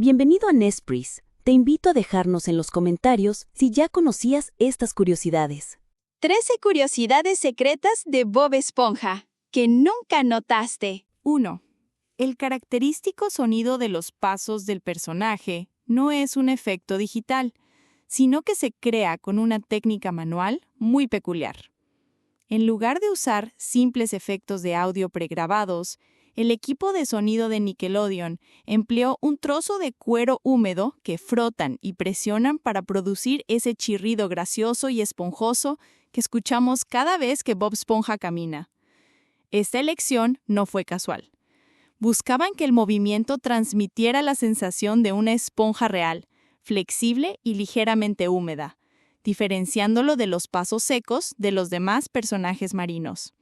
Bienvenido a Nespris. Te invito a dejarnos en los comentarios si ya conocías estas curiosidades. 13 curiosidades secretas de Bob Esponja que nunca notaste. 1. El característico sonido de los pasos del personaje no es un efecto digital, sino que se crea con una técnica manual muy peculiar. En lugar de usar simples efectos de audio pregrabados, el equipo de sonido de Nickelodeon empleó un trozo de cuero húmedo que frotan y presionan para producir ese chirrido gracioso y esponjoso que escuchamos cada vez que Bob Esponja camina. Esta elección no fue casual. Buscaban que el movimiento transmitiera la sensación de una esponja real, flexible y ligeramente húmeda, diferenciándolo de los pasos secos de los demás personajes marinos.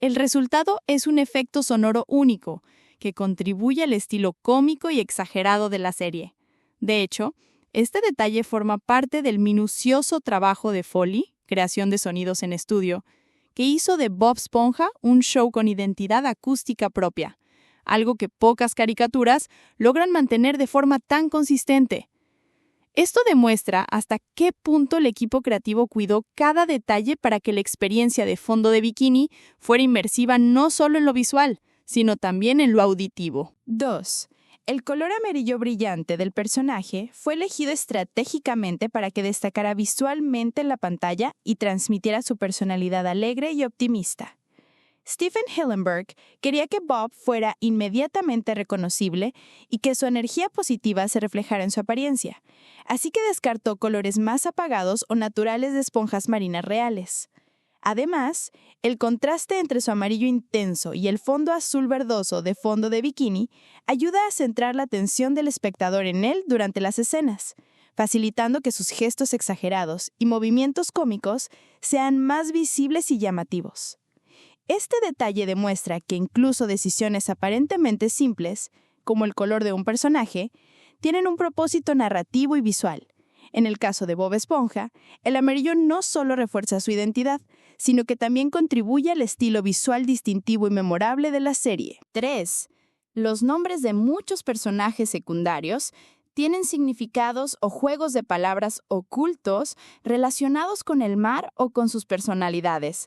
El resultado es un efecto sonoro único, que contribuye al estilo cómico y exagerado de la serie. De hecho, este detalle forma parte del minucioso trabajo de Foley, creación de sonidos en estudio, que hizo de Bob Esponja un show con identidad acústica propia, algo que pocas caricaturas logran mantener de forma tan consistente. Esto demuestra hasta qué punto el equipo creativo cuidó cada detalle para que la experiencia de fondo de bikini fuera inmersiva no solo en lo visual, sino también en lo auditivo. 2. El color amarillo brillante del personaje fue elegido estratégicamente para que destacara visualmente en la pantalla y transmitiera su personalidad alegre y optimista. Stephen Hillenburg quería que Bob fuera inmediatamente reconocible y que su energía positiva se reflejara en su apariencia, así que descartó colores más apagados o naturales de esponjas marinas reales. Además, el contraste entre su amarillo intenso y el fondo azul verdoso de fondo de bikini ayuda a centrar la atención del espectador en él durante las escenas, facilitando que sus gestos exagerados y movimientos cómicos sean más visibles y llamativos. Este detalle demuestra que incluso decisiones aparentemente simples, como el color de un personaje, tienen un propósito narrativo y visual. En el caso de Bob Esponja, el amarillo no solo refuerza su identidad, sino que también contribuye al estilo visual distintivo y memorable de la serie. 3. Los nombres de muchos personajes secundarios tienen significados o juegos de palabras ocultos relacionados con el mar o con sus personalidades.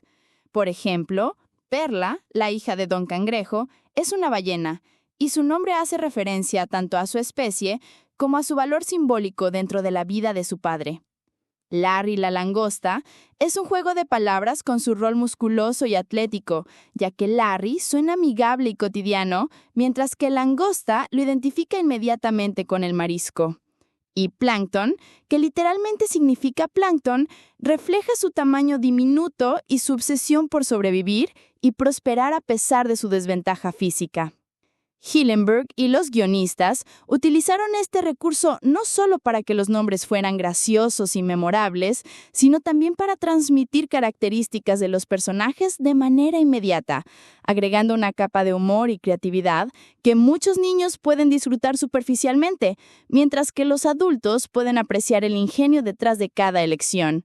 Por ejemplo, Perla, la hija de Don Cangrejo, es una ballena, y su nombre hace referencia tanto a su especie como a su valor simbólico dentro de la vida de su padre. Larry la langosta es un juego de palabras con su rol musculoso y atlético, ya que Larry suena amigable y cotidiano, mientras que langosta lo identifica inmediatamente con el marisco. Y Plankton, que literalmente significa plancton, refleja su tamaño diminuto y su obsesión por sobrevivir y prosperar a pesar de su desventaja física. Hillenburg y los guionistas utilizaron este recurso no solo para que los nombres fueran graciosos y memorables, sino también para transmitir características de los personajes de manera inmediata, agregando una capa de humor y creatividad que muchos niños pueden disfrutar superficialmente, mientras que los adultos pueden apreciar el ingenio detrás de cada elección.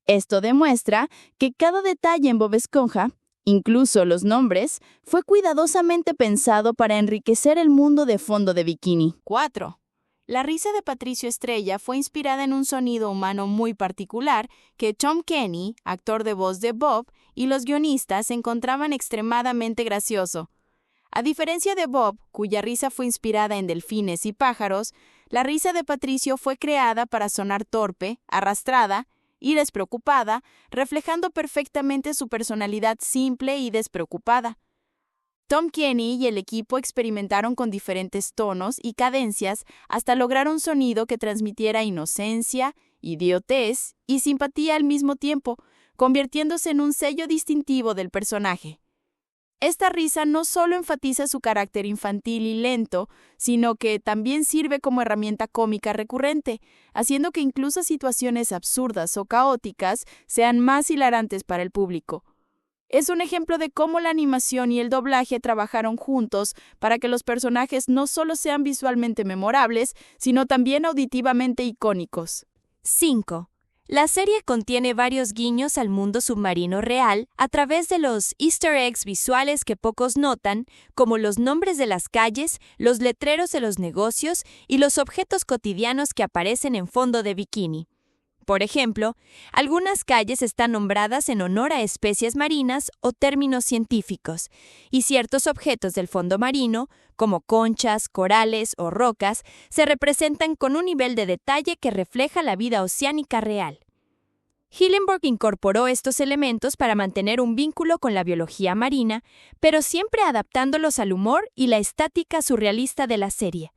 Esto demuestra que cada detalle en Bob Esponja, incluso los nombres, fue cuidadosamente pensado para enriquecer el mundo de fondo de bikini. 4. La risa de Patricio Estrella fue inspirada en un sonido humano muy particular que Tom Kenny, actor de voz de Bob, y los guionistas encontraban extremadamente gracioso. A diferencia de Bob, cuya risa fue inspirada en delfines y pájaros, la risa de Patricio fue creada para sonar torpe, arrastrada y despreocupada, reflejando perfectamente su personalidad simple y despreocupada. Tom Kenny y el equipo experimentaron con diferentes tonos y cadencias hasta lograr un sonido que transmitiera inocencia, idiotez y simpatía al mismo tiempo, convirtiéndose en un sello distintivo del personaje. Esta risa no solo enfatiza su carácter infantil y lento, sino que también sirve como herramienta cómica recurrente, haciendo que incluso situaciones absurdas o caóticas sean más hilarantes para el público. Es un ejemplo de cómo la animación y el doblaje trabajaron juntos para que los personajes no solo sean visualmente memorables, sino también auditivamente icónicos. 5. La serie contiene varios guiños al mundo submarino real a través de los easter eggs visuales que pocos notan, como los nombres de las calles, los letreros de los negocios y los objetos cotidianos que aparecen en fondo de bikini. Por ejemplo, algunas calles están nombradas en honor a especies marinas o términos científicos, y ciertos objetos del fondo marino, como conchas, corales o rocas, se representan con un nivel de detalle que refleja la vida oceánica real. Hillenburg incorporó estos elementos para mantener un vínculo con la biología marina, pero siempre adaptándolos al humor y la estática surrealista de la serie.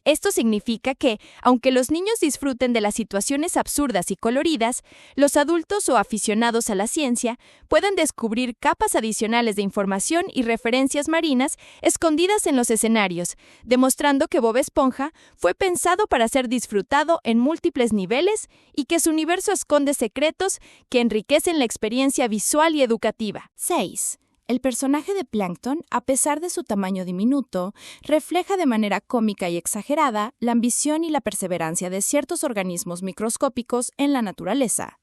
Esto significa que, aunque los niños disfruten de las situaciones absurdas y coloridas, los adultos o aficionados a la ciencia pueden descubrir capas adicionales de información y referencias marinas escondidas en los escenarios, demostrando que Bob Esponja fue pensado para ser disfrutado en múltiples niveles y que su universo esconde secretos que enriquecen la experiencia visual y educativa. 6. El personaje de Plankton, a pesar de su tamaño diminuto, refleja de manera cómica y exagerada la ambición y la perseverancia de ciertos organismos microscópicos en la naturaleza.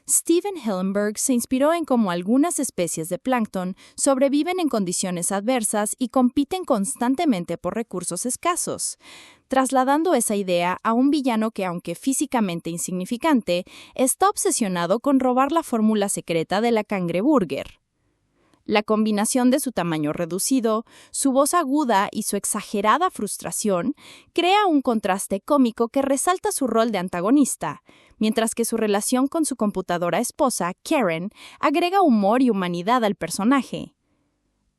Steven Hillenburg se inspiró en cómo algunas especies de plancton sobreviven en condiciones adversas y compiten constantemente por recursos escasos, trasladando esa idea a un villano que, aunque físicamente insignificante, está obsesionado con robar la fórmula secreta de la cangreburger. La combinación de su tamaño reducido, su voz aguda y su exagerada frustración crea un contraste cómico que resalta su rol de antagonista, mientras que su relación con su computadora esposa, Karen, agrega humor y humanidad al personaje.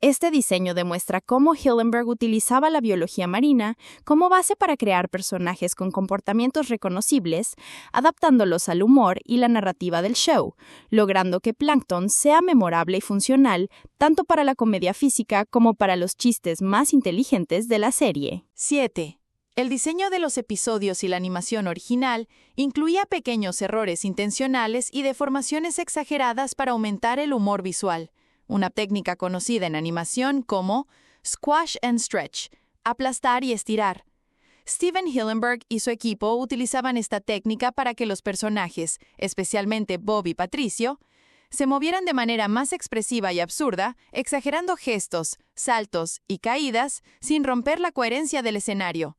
Este diseño demuestra cómo Hillenburg utilizaba la biología marina como base para crear personajes con comportamientos reconocibles, adaptándolos al humor y la narrativa del show, logrando que Plankton sea memorable y funcional tanto para la comedia física como para los chistes más inteligentes de la serie. 7. El diseño de los episodios y la animación original incluía pequeños errores intencionales y deformaciones exageradas para aumentar el humor visual. Una técnica conocida en animación como squash and stretch, aplastar y estirar. Steven Hillenburg y su equipo utilizaban esta técnica para que los personajes, especialmente Bob y Patricio, se movieran de manera más expresiva y absurda, exagerando gestos, saltos y caídas sin romper la coherencia del escenario.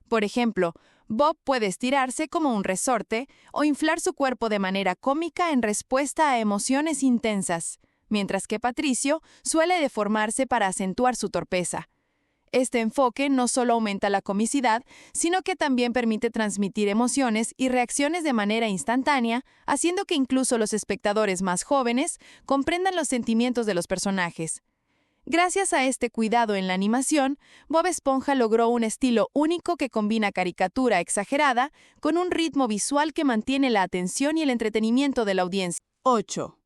Por ejemplo, Bob puede estirarse como un resorte o inflar su cuerpo de manera cómica en respuesta a emociones intensas, mientras que Patricio suele deformarse para acentuar su torpeza. Este enfoque no solo aumenta la comicidad, sino que también permite transmitir emociones y reacciones de manera instantánea, haciendo que incluso los espectadores más jóvenes comprendan los sentimientos de los personajes. Gracias a este cuidado en la animación, Bob Esponja logró un estilo único que combina caricatura exagerada con un ritmo visual que mantiene la atención y el entretenimiento de la audiencia. 8.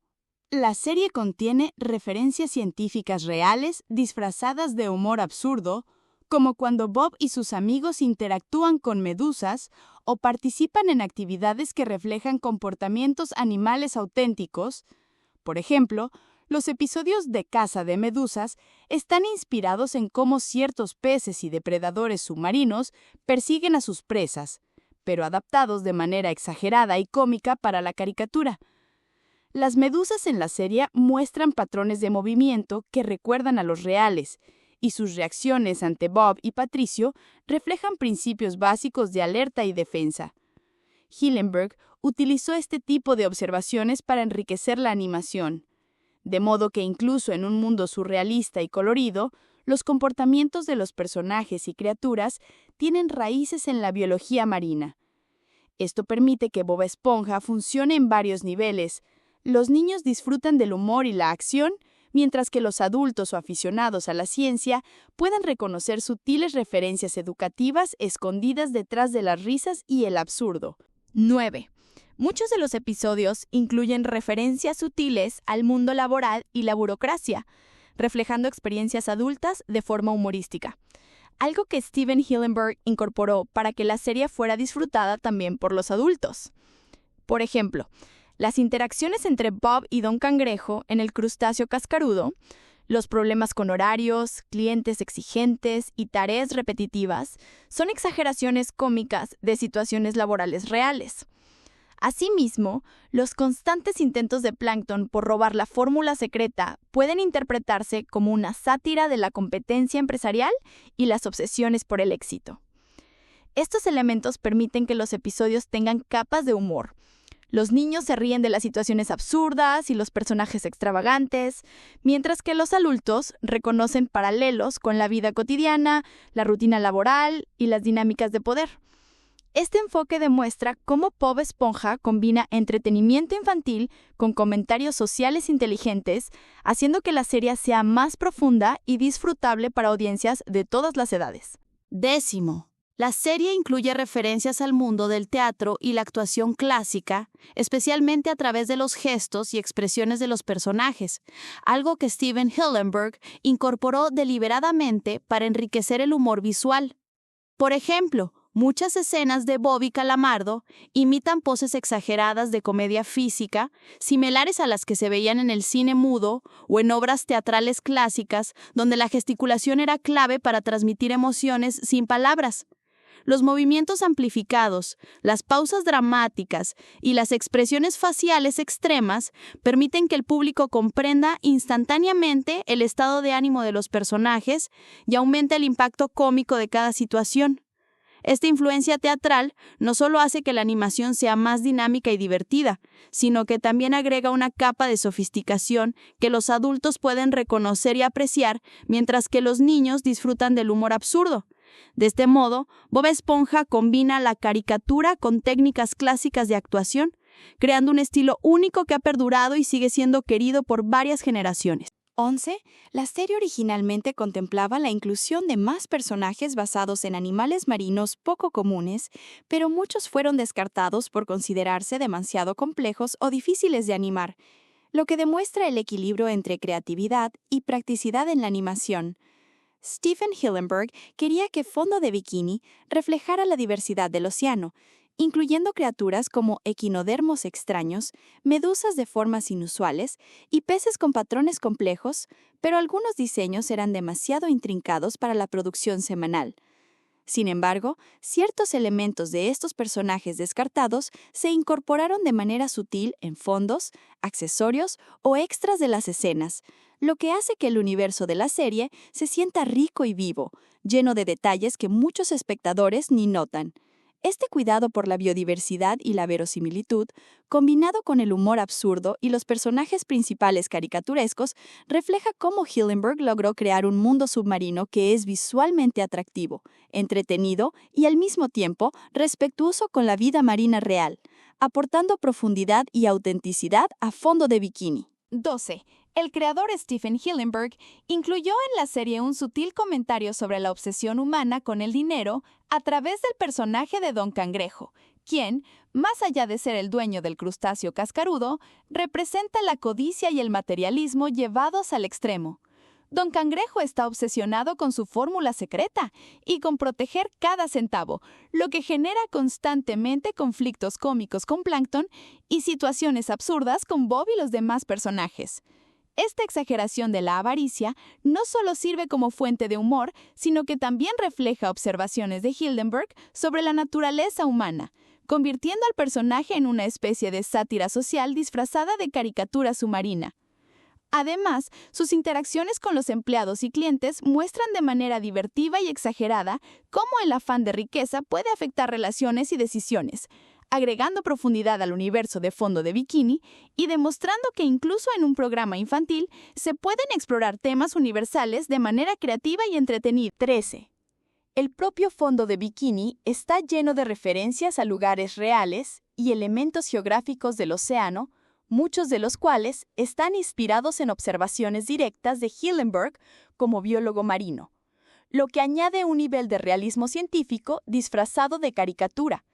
La serie contiene referencias científicas reales disfrazadas de humor absurdo, como cuando Bob y sus amigos interactúan con medusas o participan en actividades que reflejan comportamientos animales auténticos. Por ejemplo, los episodios de caza de medusas están inspirados en cómo ciertos peces y depredadores submarinos persiguen a sus presas, pero adaptados de manera exagerada y cómica para la caricatura. Las medusas en la serie muestran patrones de movimiento que recuerdan a los reales, y sus reacciones ante Bob y Patricio reflejan principios básicos de alerta y defensa. Hillenburg utilizó este tipo de observaciones para enriquecer la animación, de modo que incluso en un mundo surrealista y colorido, los comportamientos de los personajes y criaturas tienen raíces en la biología marina. Esto permite que Bob Esponja funcione en varios niveles. Los niños disfrutan del humor y la acción, mientras que los adultos o aficionados a la ciencia pueden reconocer sutiles referencias educativas escondidas detrás de las risas y el absurdo. 9. Muchos de los episodios incluyen referencias sutiles al mundo laboral y la burocracia, reflejando experiencias adultas de forma humorística, algo que Steven Hillenburg incorporó para que la serie fuera disfrutada también por los adultos. Por ejemplo, las interacciones entre Bob y Don Cangrejo en el crustáceo cascarudo, los problemas con horarios, clientes exigentes y tareas repetitivas son exageraciones cómicas de situaciones laborales reales. Asimismo, los constantes intentos de Plankton por robar la fórmula secreta pueden interpretarse como una sátira de la competencia empresarial y las obsesiones por el éxito. Estos elementos permiten que los episodios tengan capas de humor. Los niños se ríen de las situaciones absurdas y los personajes extravagantes, mientras que los adultos reconocen paralelos con la vida cotidiana, la rutina laboral y las dinámicas de poder. Este enfoque demuestra cómo Bob Esponja combina entretenimiento infantil con comentarios sociales inteligentes, haciendo que la serie sea más profunda y disfrutable para audiencias de todas las edades. 10. La serie incluye referencias al mundo del teatro y la actuación clásica, especialmente a través de los gestos y expresiones de los personajes, algo que Steven Hillenburg incorporó deliberadamente para enriquecer el humor visual. Por ejemplo, muchas escenas de Bobby Calamardo imitan poses exageradas de comedia física, similares a las que se veían en el cine mudo o en obras teatrales clásicas, donde la gesticulación era clave para transmitir emociones sin palabras. Los movimientos amplificados, las pausas dramáticas y las expresiones faciales extremas permiten que el público comprenda instantáneamente el estado de ánimo de los personajes y aumenta el impacto cómico de cada situación. Esta influencia teatral no solo hace que la animación sea más dinámica y divertida, sino que también agrega una capa de sofisticación que los adultos pueden reconocer y apreciar, mientras que los niños disfrutan del humor absurdo. De este modo, Bob Esponja combina la caricatura con técnicas clásicas de actuación, creando un estilo único que ha perdurado y sigue siendo querido por varias generaciones. 11. La serie originalmente contemplaba la inclusión de más personajes basados en animales marinos poco comunes, pero muchos fueron descartados por considerarse demasiado complejos o difíciles de animar, lo que demuestra el equilibrio entre creatividad y practicidad en la animación. Steven Hillenburg quería que Fondo de Bikini reflejara la diversidad del océano, incluyendo criaturas como equinodermos extraños, medusas de formas inusuales y peces con patrones complejos, pero algunos diseños eran demasiado intrincados para la producción semanal. Sin embargo, ciertos elementos de estos personajes descartados se incorporaron de manera sutil en fondos, accesorios o extras de las escenas, lo que hace que el universo de la serie se sienta rico y vivo, lleno de detalles que muchos espectadores ni notan. Este cuidado por la biodiversidad y la verosimilitud, combinado con el humor absurdo y los personajes principales caricaturescos, refleja cómo Hillenburg logró crear un mundo submarino que es visualmente atractivo, entretenido y al mismo tiempo respetuoso con la vida marina real, aportando profundidad y autenticidad a Fondo de Bikini. 12. El creador Steven Hillenburg incluyó en la serie un sutil comentario sobre la obsesión humana con el dinero a través del personaje de Don Cangrejo, quien, más allá de ser el dueño del crustáceo cascarudo, representa la codicia y el materialismo llevados al extremo. Don Cangrejo está obsesionado con su fórmula secreta y con proteger cada centavo, lo que genera constantemente conflictos cómicos con Plankton y situaciones absurdas con Bob y los demás personajes. Esta exageración de la avaricia no solo sirve como fuente de humor, sino que también refleja observaciones de Hillenburg sobre la naturaleza humana, convirtiendo al personaje en una especie de sátira social disfrazada de caricatura submarina. Además, sus interacciones con los empleados y clientes muestran de manera divertida y exagerada cómo el afán de riqueza puede afectar relaciones y decisiones, agregando profundidad al universo de Fondo de Bikini y demostrando que incluso en un programa infantil se pueden explorar temas universales de manera creativa y entretenida. 13. El propio Fondo de Bikini está lleno de referencias a lugares reales y elementos geográficos del océano, muchos de los cuales están inspirados en observaciones directas de Hillenburg como biólogo marino, lo que añade un nivel de realismo científico disfrazado de caricatura.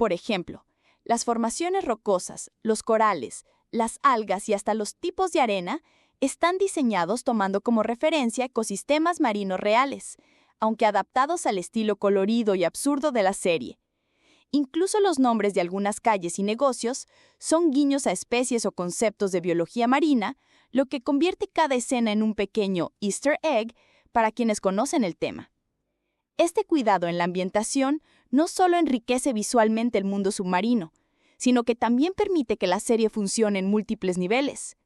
Por ejemplo, las formaciones rocosas, los corales, las algas y hasta los tipos de arena están diseñados tomando como referencia ecosistemas marinos reales, aunque adaptados al estilo colorido y absurdo de la serie. Incluso los nombres de algunas calles y negocios son guiños a especies o conceptos de biología marina, lo que convierte cada escena en un pequeño Easter egg para quienes conocen el tema. Este cuidado en la ambientación no solo enriquece visualmente el mundo submarino, sino que también permite que la serie funcione en múltiples niveles.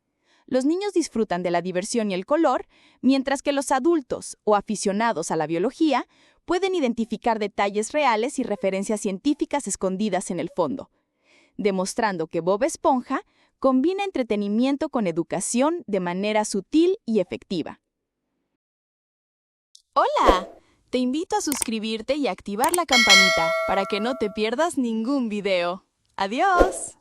Los niños disfrutan de la diversión y el color, mientras que los adultos o aficionados a la biología pueden identificar detalles reales y referencias científicas escondidas en el fondo, demostrando que Bob Esponja combina entretenimiento con educación de manera sutil y efectiva. ¡Hola! Te invito a suscribirte y activar la campanita para que no te pierdas ningún video. ¡Adiós!